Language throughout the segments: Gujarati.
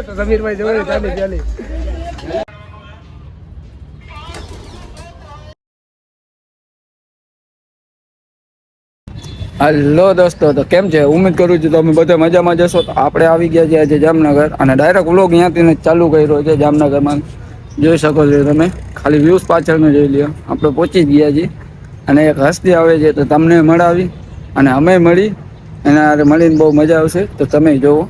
સમીરભાઈ જોડે ચાલી હેલો દોસ્તો, તો કેમ છે? ઉમ્મીદ કરું છું તમે બધા મજામાં જશો. તો આપણે આવી ગયા છીએ આજે જામનગર અને ડાયરેક્ટ વ્લોગ અહીંયાથી ચાલુ કર્યો છે. જામનગરમાં જોઈ શકો છો તમે, ખાલી વ્યૂઝ પાછળનો જોઈ લ્યો. આપણે પહોંચી જ ગયા છીએ અને એક હસ્તી આવે છે તો તમને મળાવી અને અમે મળી એના મળીને બહુ મજા આવશે. તો તમે જોવો,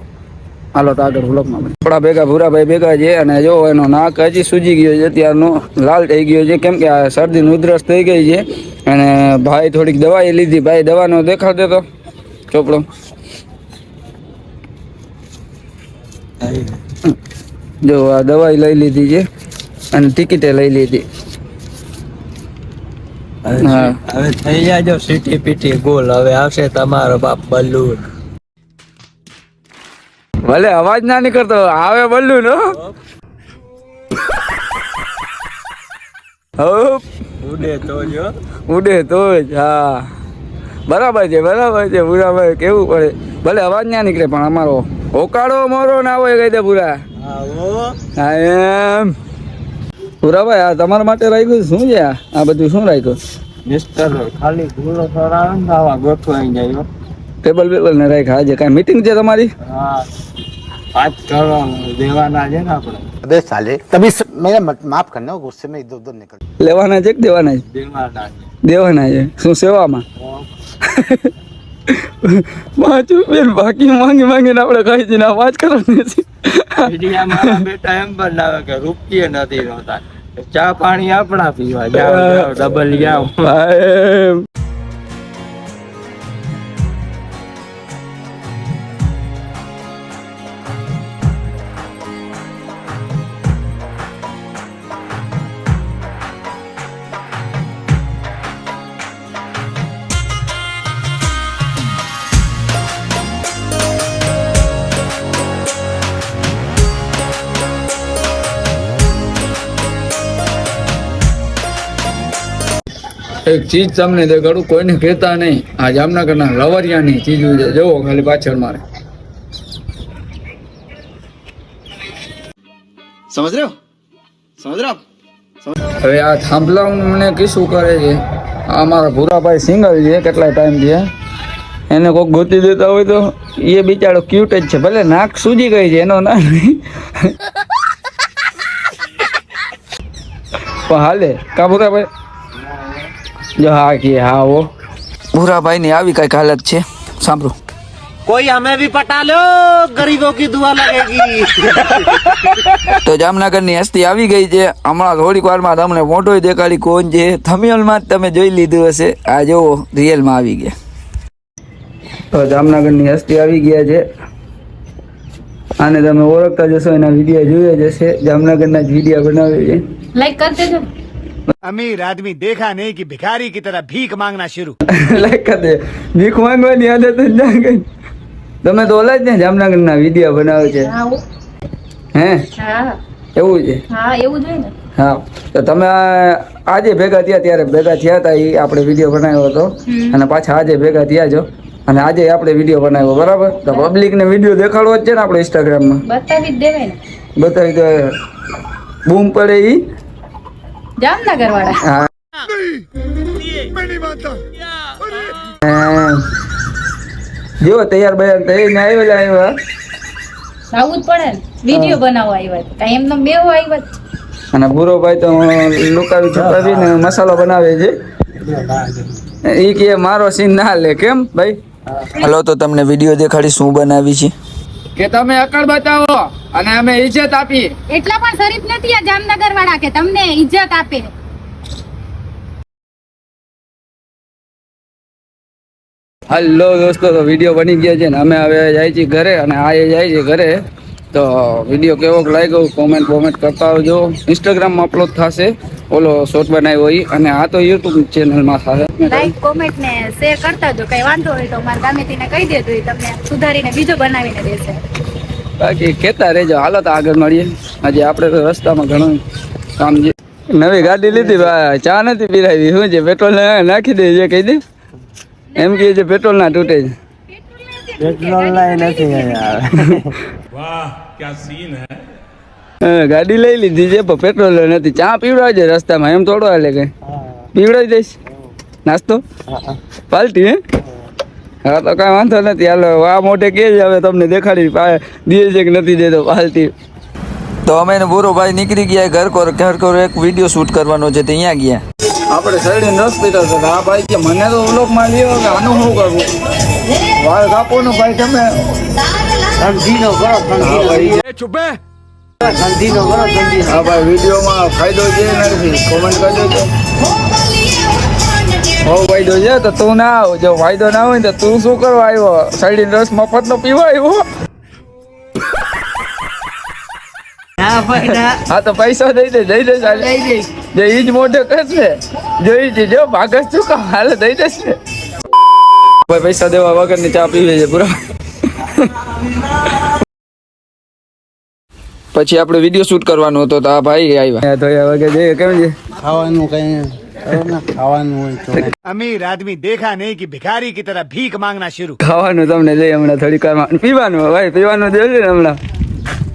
હાલો તો આગળ વ્લોગમાં મળીએ. આપણા ભેગા ભૂરાભાઈ ભેગા છે અને જો એનો નાક હજી સૂજી ગયો છે, ત્યારનો લાલ થઈ ગયો છે, કેમ કે આ શરદી ઉધરસ થઈ ગઈ છે. અને ભાઈ થોડીક દવાઈ લીધી. ભાઈ દવાનો દેખાડ દેતો ચોપડો. જો આ દવાઈ લઈ લીધી છે અને ટિકિટે લઈ લીધી. હવે થઈ જાજો સીટી પીટી ગોલ. હવે આવશે તમારો બાપ બલ્લુ. ભલે અવાજ ના નીકળતો આવે બલ્લુ નો. ઉડે તો જો, ઉડે તો જ. હા બરાબર છે, બરાબર છે. ભૂરાભાઈ કેવું પડે, ભલે અવાજ ના નીકળે પણ અમારો હોકાળો મોરો ના હોય કહી દે પૂરા. હા એમ ભૂરાભાઈ, આ તમારા માટે રાખ્યું શું છે? આ બધું શું રાખ્યું? મિસ્ટર ખાલી ભૂલો થોડા આવા ગોઠવાઈ જાય. ટેબલ બેબલ ને રાખ્યા. આજે કાંઈ મીટિંગ છે તમારી? હા, 5 કરોડ દેવાના છે ને આપણે. अबे साले तभी मेरा माफ करना, गुस्से में इधर उधर निकल. લેવાના છે કે દેવાના છે? દેવાના છે. દેવાના છે. શું સેવામાં? 5 રૂપિયા બાકી માંગી માંગીને આપણે ખાઈ જઈને 5 કરવાની છે. મીડિયા મારા બેટા એમ બનાવે કે રૂપિયે નથી રોતા, ચા પાણી આપણા પીવા. જાઓ ડબલ જાઓ. એક ચીજ તમને દેખાડું, કોઈને કહેતા નહીં. આ જામનગરના લવરિયાની ચીજ છે. જુઓ ખાલી પાછળ મારે. समझ रहे हो, समझ रहे हो. હવે આ થાંભલા મને કિસ્સું કરે છે. આ અમારા ભૂરાભાઈ સિંગલ છે, કેટલા ટાઈમ છે. એને કોઈક ગોતી દેતા હોય તો એ બિચારો ક્યુટ જ છે. ભલે નાક સૂજી ગઈ છે એનો ના નહીં પણ હાલે કા ભૂરાભાઈ? જો હા કે હા હો, ભૂરાભાઈ ની આવી કઈક હાલત છે. સાંભળો, कोई हमें भी पटा लो, गरीबों की दुआ लगेगी. તો જામનગર ની હસ્તી આવી ગઈ છે. હમણાં થોડીક વારમાં તમને ફોટો દેખાડી કોણ છે. થંબનેલમાં જ તમે જોઈ લીધું હશે. આ જોવો રિયલમાં આવી ગયા. તો જામનગર ની હસ્તી આવી ગયા છે. આને તમે ઓળખતા જશો, એના વિડીયો જોયા જશે. જામનગર ના જ વિડીયો બનાવે છે. લાઈક कर देજો. अमीर आदमी देखा नहीं कि भिखारी की तरह भीख मांगना शुरू. લાઈક કરી દે. ભીખ માંગવાની આદત જ ના ગઈ. તમે તો ઓલા જ ને જામનગર ના વિડીયો બનાવે છે? હા હે હા એવું છે? હા એવું જ હોય ને. હા, તો તમે આજે ભેગા થયા, ત્યારે ભેગા થયા હતા એ આપણે વિડીયો બનાવ્યો હતો અને પાછા આજે ભેગા થયા છો અને આજે આપણે વિડીયો બનાવ્યો, બરાબર? તો પબ્લિક ને વિડીયો દેખાડવો જ છે ને આપણે ઇન્સ્ટાગ્રામમાં. બતાવી જ દેવાય ને. બતાવી દે, બૂમ પડે ઈ જામનગર વાળા. હા જો તૈયાર બયાર થઈને આવેલા આવ્યા. આવું જ પડે ને, વિડીયો બનાવવા આવ્યા કાંઈ એમને બેહો આવ્યા. અને ભૂરોભાઈ તો લુકાવી છુપાવીને મસાલો બનાવે છે. એ કે મારો સીન ના લે. કેમ ભાઈ? હાલો તો તમને વિડીયો દેખાડી શું બનાવી છે કે તમે અકળ બતાવો અને અમે ઇજ્જત આપી. એટલા પણ શરીફ નથી આ જામનગર વાળા કે તમને ઇજ્જત આપે. હલો દોસ્તો, તો વિડીયો બની ગયા છે ને અમે હવે જાય છીએ ઘરે અને આ જાય છે ઘરે. તો વિડીયો કેવો લાગ્યો કોમેન્ટ કરતા આવજો. ઇન્સ્ટાગ્રામમાં અપલોડ થશે ઓલો શોર્ટ બનાવ્યો એ, અને આ તો યુટ્યુબ ચેનલમાં થશે. લાઈક કોમેન્ટ ને શેર કરતા જો. કઈ વાંધો હોય તો મારા ગામેથીને કહી દેજો, એ તમને સુધારીને બીજો બનાવીને દેશે. બાકી કહેતા રહેજો. હાલો તો આગળ મળીએ. આજે આપણે તો રસ્તામાં ઘણું કામ છે. નવી ગાડી લીધી ભાઈ, ચા નથી પીરાવી. શું છે, પેટ્રોલ નાખી દે છે કહી દે. એમ કે છે પેટ્રોલ ના તૂટે છે. પેટ્રોલ લાઈ નથી યાર. ગાડી લઈ લીધી છે પણ પેટ્રોલ નથી. ચા પીવડાવજે રસ્તામાં, એમ થોડો હાલે કઈ. પીવડાવી દઈશ નાસ્તો પાલટી હે. હા તો કઈ વાંધો નથી. હાલો આ મોઢે કે જ હવે તમને દેખાડી દે છે કે નથી દેતો પાલટી. તો અમે ને બુરો ભાઈ નીકળી ગયા ઘર કોર એક વિડીયો શૂટ કરવાનો છે, ત્યાં ગયા. આપણે શરડીને રસ પીતા હતા. આ ભાઈ કે મને તો વ્લોગમાં લ્યો કે આનું શું કરવું, વાળ કાપોનું ભાઈ તમે ધંધીનો કરો, चुप ધંધીનો કરો, ધંધીનો. હા ભાઈ વિડીયોમાં ફાયદો છે નથી, કોમેન્ટ કરજો તો બહુ ફાયદો છે. તો તું ના આવ, જો ફાયદો ના હોય ને તો તું શું કરવા આવ્યો? શરડીને રસ મફત નો પીવા આવ્યો? ના ભાઈ ના. હા તો પૈસા દઈ દે જે ઈ જ મોઢે કરશે, જોઈ છે જો ભાગસ શું કામ હાલે દઈ દેશે. ભાઈ પૈસા દેવા વગર ની ચા પીવે છે પૂરા. પછી આપણે વિડીયો શૂટ કરવાનો હતો તો આ ભાઈ આવ્યા. તો વગર જઈએ કેમ છે ખાવાનું કઈ ખાવાનું હોય તો अमीर आदमी देखा नहीं कि भिखारी की तरह भीख मांगना शुरू. ખાવાનું તમને લઈ હમણાં થોડીક વારમાં. પીવાનું ભાઈ પીવાનું જોઈએ ને હમણાં.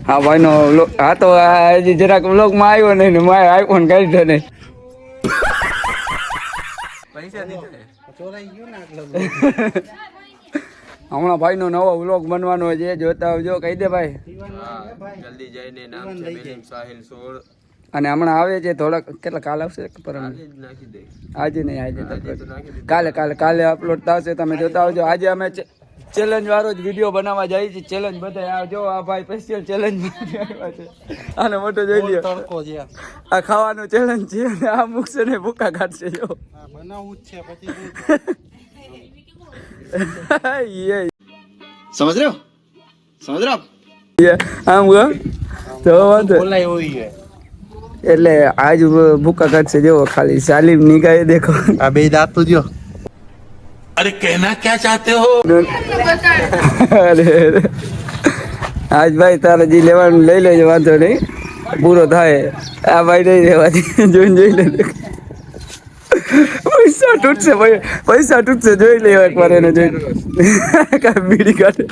હા ભાઈ નો હા તો હજી જરાક વ્લોગ માં આવ્યો નહીં ને મારે આઈફોન કાઢ્યો નહીં. હમણાં ભાઈ નો નવો વ્લોગ બનવાનો છે, જોતા આવજો. કહી દે ભાઈ. જલ્દી જઈને નામ છે મેડમ સાહિલ સોળ. અને હમણાં આવે છે થોડાક, કેટલા કાલ આવશે પરમ નાખી દે. આજે નહીં, આજે કાલે અપલોડ થશે, તમે જોતા આવજો. આજે અમે ચેલેન્જ વાળો જ વિડીયો બનાવવા જઈએ છીએ. ચેલેન્જ બધા જો આ ભાઈ સ્પેશિયલ ચેલેન્જ આવ્યા છે. આને મોટો જોઈ લ્યો, તડકો છે આ ખાવાનું ચેલેન્જ છે અને આ મૂકશે ને ભૂકા કાઢશે જો. બનાવવું જ છે પછી સમજ રહ્યો આમ ગયો તો વાંધો બોલાય હોય છે. એટલે આજ ભૂકા કાઢશે જેવો ખાલી સાલીમ નિગાહે દેખો. આ બે દાંત તો જો. अरे कहना क्या चाहते हो? અરે આજ ભાઈ તારે જે લેવાનું લઈ લેજો, વાંધો નહીં, પૂરો થાય. આ ભાઈ નહીં રહેવાથી જોઈ લે. પૈસા તૂટશે ભાઈ, પૈસા તૂટશે, જોઈ લે એક વાર એને જોઈ. કાંઈ બીડી કાઢે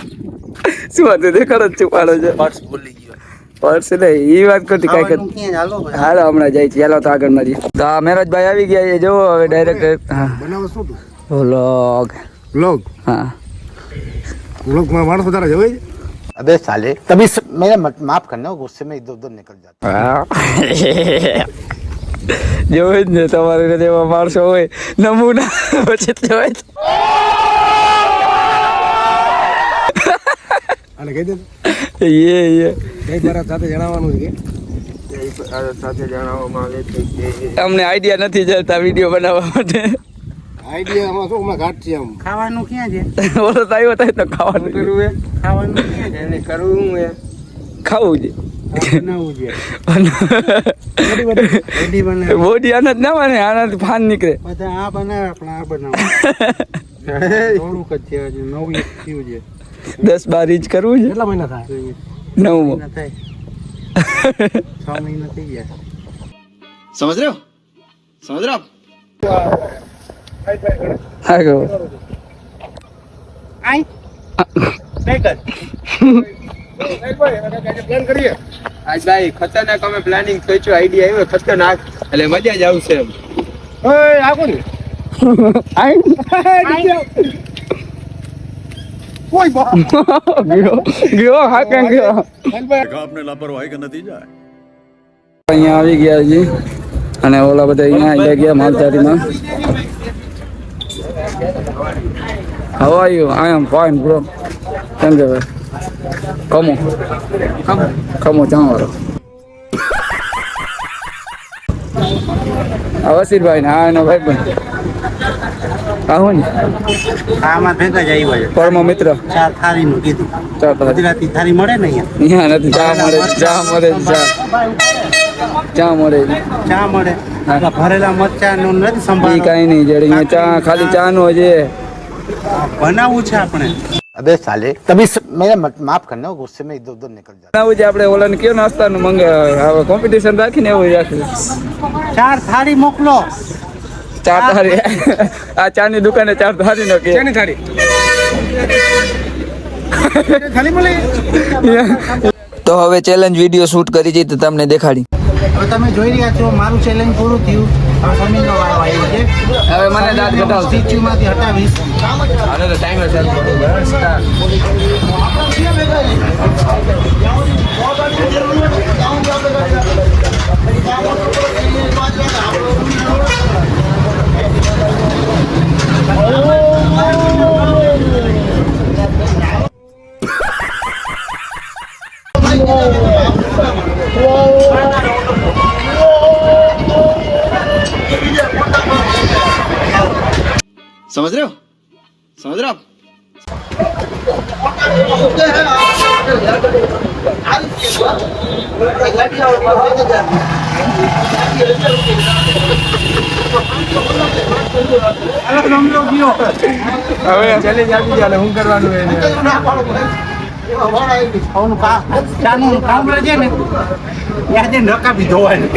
શું હતું દેખાડો જ છુપાડો છે. પર્સ ભૂલી ગયો. પર્સ નહીં એ વાત કરતી કાંઈક. ખાવાનું ક્યાં હાલો ભાઈ. હાલો હમણાં જાય છે, ચાલો તો આગળ મળીએ. તો આ મેરાજભાઈ આવી ગયા છે, જોવો હવે ડાયરેક્ટ. હા बनाओ શું વ્લોગ. व्लॉग હા व्लॉग में मानस વધારે જવાય છે. अबे साले तभी मेरा माफ करना, गुस्से में इधर उधर निकल जाता. જોવે જ ને તમારે જેવા માણસો હોય નમૂના પછી જોવે જ. અને કહી દે એ કઈ તારા સાથે જણાવવાનું છે સાથે જણાવવામાં આવે છે કે અમને આઈડિયા નથી જતા વિડીયો બનાવવા માટે. આઈડિયા આમાં શું હમણાં ઘાટ છે આમ ખાવાનું ક્યાં છે? ઓલો તો આવ્યો થાય તો ખાવાનું કરવું હે? ખાવાનું ક્યાં છે? એને કરવું હે? ખાવું છે. બનાવવું છે. રેડી બને. બોડી આના જ ના બને, આનાથી ફાન નીકળે. બધા આ બનાવે, આપણે આ બનાવો. થોડુંક જ છે, હજુ નવું એક થયું છે. 10-12 ઇંચ કરવું છે. કેટલા મહિના થાય? 9 મહિના થાય. 6 મહિના થઈ ગયા. સમજ રહ્યો હા કહો. આઈ પ્લાન કરીએ. આજ ભાઈ ખતરનાક અમે પ્લાનિંગ સોચ્યું, આઈડિયા આવ્યો ખતરનાક, એટલે મજા જ આવશે એમ. ઓય આકો ને કોઈ બા ગયો હા કેમ ગયો. आपने लापरवाही का नतीजा है. અહીંયા આવી ગયા છે અને ઓલા બધા અહીંયા આવી ગયા માલધારીમાં. How are you? I am fine, bro. કેમ છે ભાઈ? કમો ચાવરો. વસીરભાઈ ને આ એનો ભાઈ પણ આવું ને આમાં ભેગા જ આવ્યા છે. પરમો મિત્ર. ચાર થાળીનું કીધું. ચાલ તો ગુજરાતી થાળી મળે ને અહીંયા? અહીંયા નથી. ચા મળે ચા મળે. ચા મળે. આપણા ભરેલા મરચાંનું નથી ઈ સંભાળ. કાંઈ નહીં જડે અહીંયા ચા ખાલી ચા નો છે. બનાવવું છે આપણે. अबे साले तभी मेरा माफ करना, गुस्से में इधर उधर निकल जाता. આવું છે આપણે ઓલાને કયો નાસ્તાનું મંગાવે કોમ્પિટિશન રાખીને એવું રાખીએ. ચાર થાળી મોકલો. ચા થાળી આ ચાની દુકાને 4 થાળી નો કે ચાની થાળી તો હવે ચેલેન્જ વિડીયો શૂટ કરી છે તો તમને દેખાડી. હવે તમે જોઈ રહ્યા છો મારું ચેલેન્જ પૂરું થયું. હવે સમીરનો વારો આવ્યો છે. હવે મને દાંત ઘટાડો. સ્ટીચ્યુમાંથી હટાવીશ. समझ रहे हो आप? હવે ચેલેન્જ આપી દે હું કરવાનું એને ચાનું કામ છે ને ત્યાં જઈને રકાબી ધોવાની.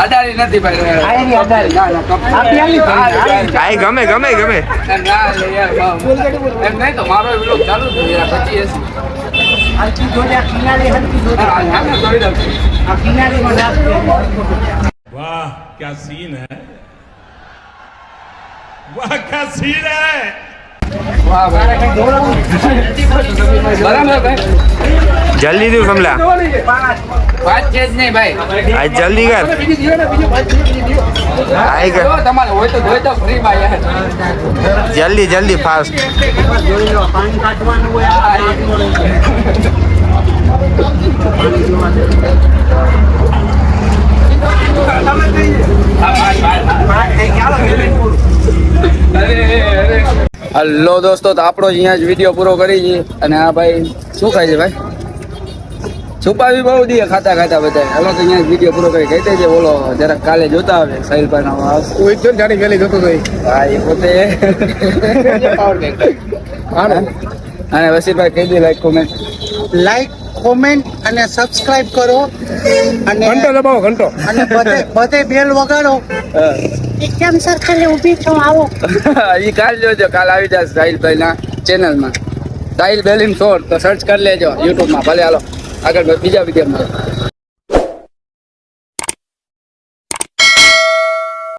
અડાડી નથી ભાઈ. ગમે એમ નહીં તો મારો વિલોક ચાલુ છે યાર. પછી હલકી જોડ્યા કિનારી હલકી જોડ્યા આ કિનારીમાં નાખી. वाह क्या सीन है वाह क्या सीन है વાહ ભાઈ. બરાબર ભાઈ. જલ્દી તું કમલા વાત છે જ નહીં ભાઈ. આ જલ્દી કર આઈ કર જો તમારે હોય તો જોઈ તો ફ્રી માં યાર. જલ્દી ફાસ્ટ જોઈ લો પાણી કાઢવાનું હોય આ હલો દોસ્તો, તો આપણો જ અહીંયા જ વિડીયો પૂરો કરી છે. અને આ ભાઈ શું ખાય છે ભાઈ? છુપાવી બહુ દઈએ ખાતા ખાતા બધા. હવે તો અહીંયા જ વિડીયો પૂરો કરી કહેતે છે. બોલો જરાક કાલે જોતા આવે સાહિલભાઈ નો આવાજ. હા એ પોતે. અને વસીરભાઈ કહી દે લાઈક કોમેન્ટ. લાઈક કોમેન્ટ અને સબસ્ક્રાઇબ કરો અને ઘંટો દબાવો અને બધે બેલ વગાડો. કેમ સર ખાલી ઊભી છો આવો. એ કાલ જોજો, કાલ આવી જશે સાહિલભાઈ ના ચેનલમાં. સાહિલ બેલીમ શોર્ટ તો સર્ચ કરી લેજો યુટ્યુબમાં. ભલે હાલો આગળ બીજા વિડીયોમાં.